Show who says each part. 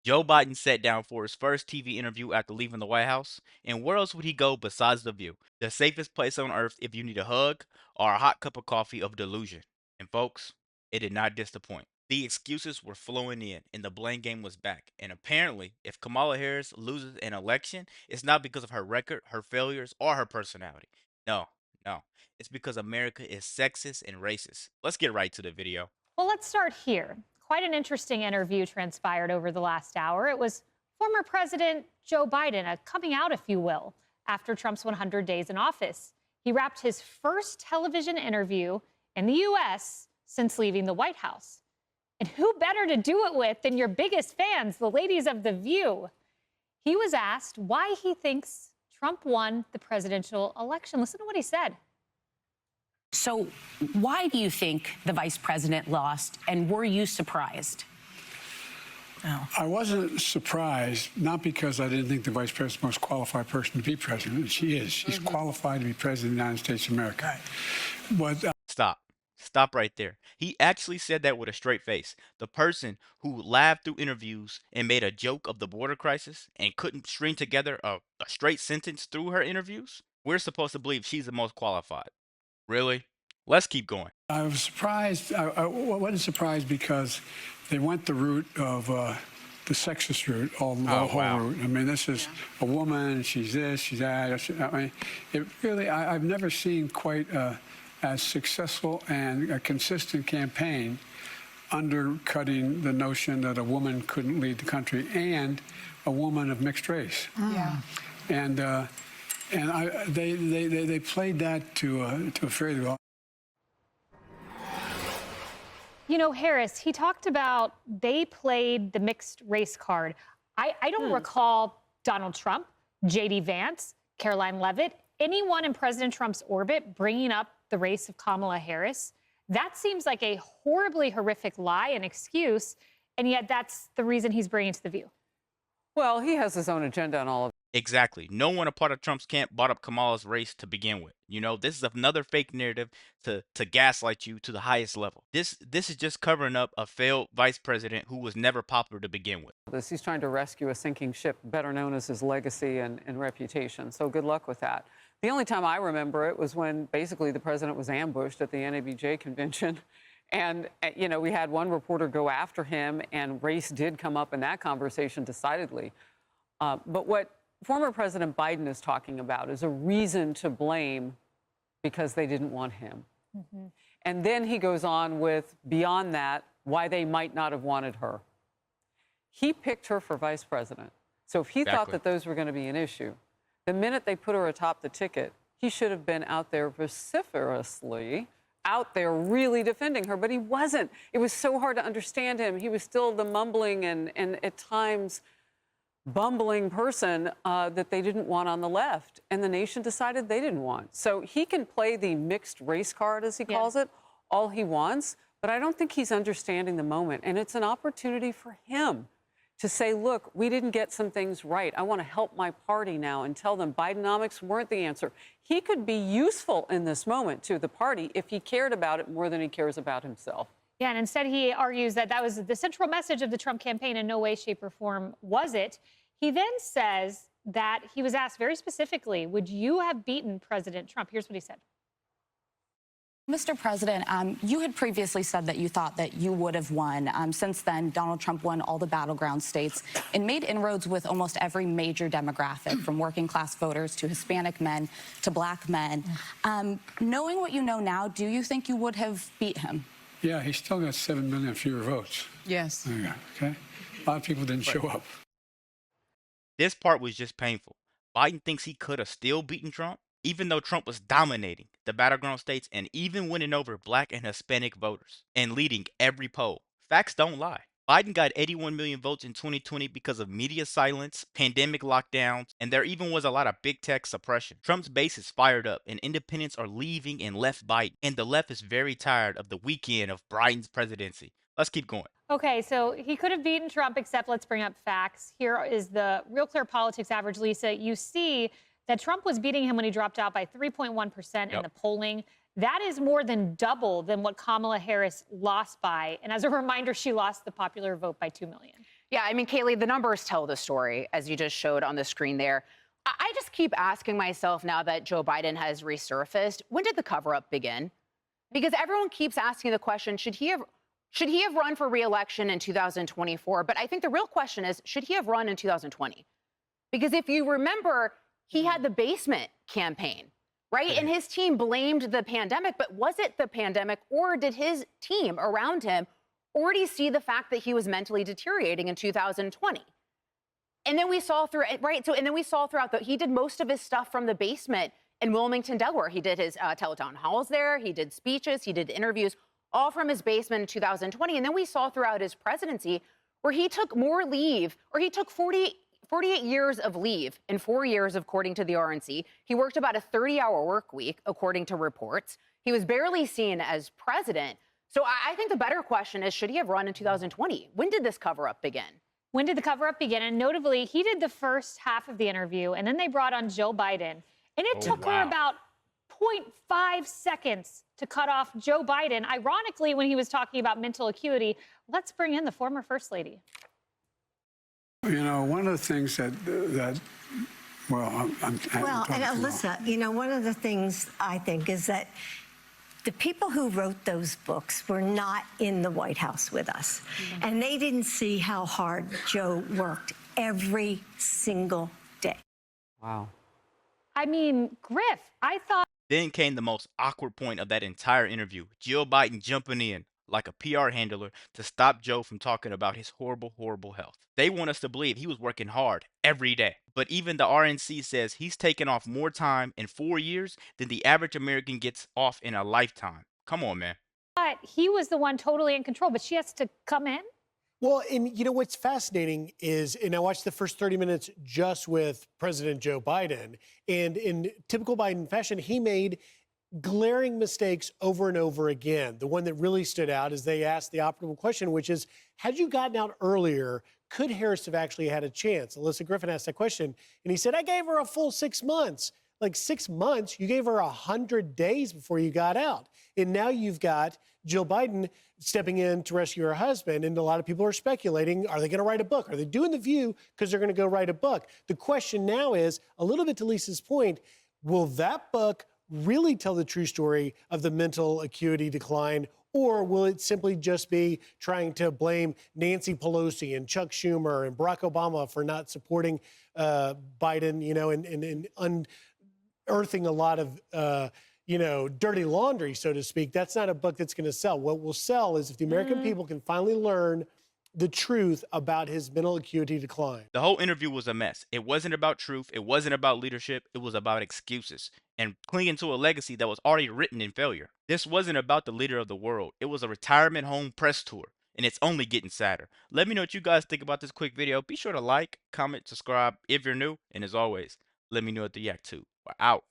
Speaker 1: Joe Biden sat down for his first TV interview after leaving the White House. And where else would he go besides The View? The safest place on earth if you need a hug or a hot cup of coffee of delusion. And folks, it did not disappoint. The excuses were flowing in, and the blame game was back. And apparently, if Kamala Harris loses an election, it's not because of her record, her failures, or her personality. No, no. It's because America is sexist and racist. Let's get right to the video.
Speaker 2: Well, let's start here. Quite an interesting interview transpired over the last hour. It was former President Joe Biden, a coming out, if you will, after Trump's 100 days in office. He wrapped his first television interview in the U.S. since leaving the White House. And who better to do it with than your biggest fans, the ladies of The View? He was asked why he thinks Trump won the presidential election. Listen to what he said.
Speaker 3: So why do you think the vice president lost, and were you surprised?
Speaker 4: I wasn't surprised, not because I didn't think the vice president's the most qualified person to be president, and she is. She's qualified to be president of the United States of America. But
Speaker 1: Stop. Stop right there. He actually said that with a straight face. The person who laughed through interviews and made a joke of the border crisis and couldn't string together a straight sentence through her interviews, we're supposed to believe she's the most qualified. Really? Let's keep going.
Speaker 4: I was surprised. I wasn't surprised because they went the route of the sexist route, the whole route. I mean, this is a woman, she's this, she's that. I mean, it really, I've never seen quite as successful and a consistent campaign undercutting the notion that a woman couldn't lead the country and a woman of mixed race.
Speaker 5: Yeah.
Speaker 4: And they played that to a fairly well.
Speaker 2: You know, Harris, he talked about they played the mixed race card. I don't recall Donald Trump, J.D. Vance, Caroline Leavitt, anyone in President Trump's orbit bringing up the race of Kamala Harris. That seems like a horribly horrific lie and excuse, and yet that's the reason he's bringing it to The View.
Speaker 5: Well, he has his own agenda on all of
Speaker 1: Exactly. No one a part of Trump's camp brought up Kamala's race to begin with. You know, this is another fake narrative to gaslight you to the highest level. This is just covering up a failed vice president who was never popular to begin with.
Speaker 5: this. He's trying to rescue a sinking ship, better known as his legacy and reputation. So good luck with that. The only time I remember it was when basically the president was ambushed at the NABJ convention. And, you know, we had one reporter go after him, and race did come up in that conversation decidedly. But what former President Biden is talking about is a reason to blame because they didn't want him. And then he goes on with, beyond that, why they might not have wanted her. He picked her for vice president. So if he thought that those were going to be an issue, the minute they put her atop the ticket, he should have been out there vociferously, out there really defending her, but he wasn't. It was so hard to understand him. He was still the mumbling and at times bumbling person that they didn't want on the left, and the nation decided they didn't want. So he can play the mixed race card, as he calls it, all he wants, but I don't think he's understanding the moment, and it's an opportunity for him to say, look, we didn't get some things right. I want to help my party now and tell them Bidenomics weren't the answer. He could be useful in this moment to the party if he cared about it more than he cares about himself.
Speaker 2: Yeah, and instead he argues that that was the central message of the Trump campaign. In no way, shape, or form was it. He then says that he was asked very specifically, would you have beaten President Trump? Here's what he said.
Speaker 3: Mr. President, you had previously said that you thought that you would have won. Since then, Donald Trump won all the battleground states and made inroads with almost every major demographic, from working class voters to Hispanic men to black men. Knowing what you know now, do you think you would have beat him?
Speaker 4: Yeah, he still got 7 million fewer votes.
Speaker 5: Yes.
Speaker 4: There you go, okay? A lot of people didn't show up.
Speaker 1: This part was just painful. Biden thinks he could have still beaten Trump, even though Trump was dominating the battleground states and even winning over black and Hispanic voters and leading every poll. Facts don't lie. Biden got 81 million votes in 2020 because of media silence, pandemic lockdowns, and there even was a lot of big tech suppression. Trump's base is fired up, and independents are leaving and left Biden. And the left is very tired of the weekend of Biden's presidency. Let's keep going.
Speaker 2: Okay, so he could have beaten Trump, except let's bring up facts. Here is the Real Clear Politics average, Lisa. You see that Trump was beating him when he dropped out by 3.1% in the polling. That is more than double than what Kamala Harris lost by. And as a reminder, she lost the popular vote by 2 million.
Speaker 6: Yeah, I mean, Kaylee, the numbers tell the story, as you just showed on the screen there. I just keep asking myself now that Joe Biden has resurfaced, when did the cover up begin? Because everyone keeps asking the question, should he have run for reelection in 2024? But I think the real question is, should he have run in 2020? Because if you remember, he had the basement campaign, right? And his team blamed the pandemic, but was it the pandemic, or did his team around him already see the fact that he was mentally deteriorating in 2020? And then we saw through right. So, and then we saw throughout he did most of his stuff from the basement in Wilmington, Delaware. He did his teletown halls there. He did speeches. He did interviews, all from his basement in 2020. And then we saw throughout his presidency where he took more leave, or he took 48 years of leave in 4 years, according to the RNC. He worked about a 30-hour work week, according to reports. He was barely seen as president. So I think the better question is, should he have run in 2020? When did this cover up begin?
Speaker 2: When did the cover up begin? And notably, he did the first half of the interview, and then they brought on Joe Biden. And it took her about 0.5 seconds to cut off Joe Biden. Ironically, when he was talking about mental acuity, let's bring in the former First Lady.
Speaker 4: You know, one of the things that well, I'm
Speaker 7: Well, and Alyssa, you know, one of the things I think is that the people who wrote those books were not in the White House with us. And they didn't see how hard Joe worked every single day.
Speaker 5: Wow.
Speaker 2: I mean, Griff, I thought.
Speaker 1: Then came the most awkward point of that entire interview. Jill Biden jumping in like a PR handler to stop Joe from talking about his horrible, horrible health. They want us to believe he was working hard every day. But even the RNC says he's taken off more time in 4 years than the average American gets off in a lifetime. Come on, man.
Speaker 2: But he was the one totally in control, but she has to come in.
Speaker 8: Well, and you know what's fascinating is, and I watched the first 30 minutes just with President Joe Biden, and in typical Biden fashion, he made glaring mistakes over and over again. The one that really stood out is they asked the optimal question, which is, had you gotten out earlier, could Harris have actually had a chance? Alyssa Griffin asked that question, and he said, I gave her a full 6 months. Like 6 months, you gave her 100 days before you got out. And now you've got Jill Biden stepping in to rescue her husband. And a lot of people are speculating, are they going to write a book? Are they doing The View because they're going to go write a book? The question now is, a little bit to Lisa's point, will that book really tell the true story of the mental acuity decline, or will it simply just be trying to blame Nancy Pelosi and Chuck Schumer and Barack Obama for not supporting Biden, you know, and unearthing a lot of, you know, dirty laundry, so to speak? That's not a book that's going to sell. What will sell is if the American people can finally learn the truth about his mental acuity decline.
Speaker 1: The whole interview was a mess. It wasn't about truth. It wasn't about leadership. It was about excuses and clinging to a legacy that was already written in failure. This wasn't about the leader of the world. It was a retirement home press tour, and it's only getting sadder. Let me know what you guys think about this quick video. Be sure to like, comment, subscribe if you're new, and as always, let me know what the yak too. We're out.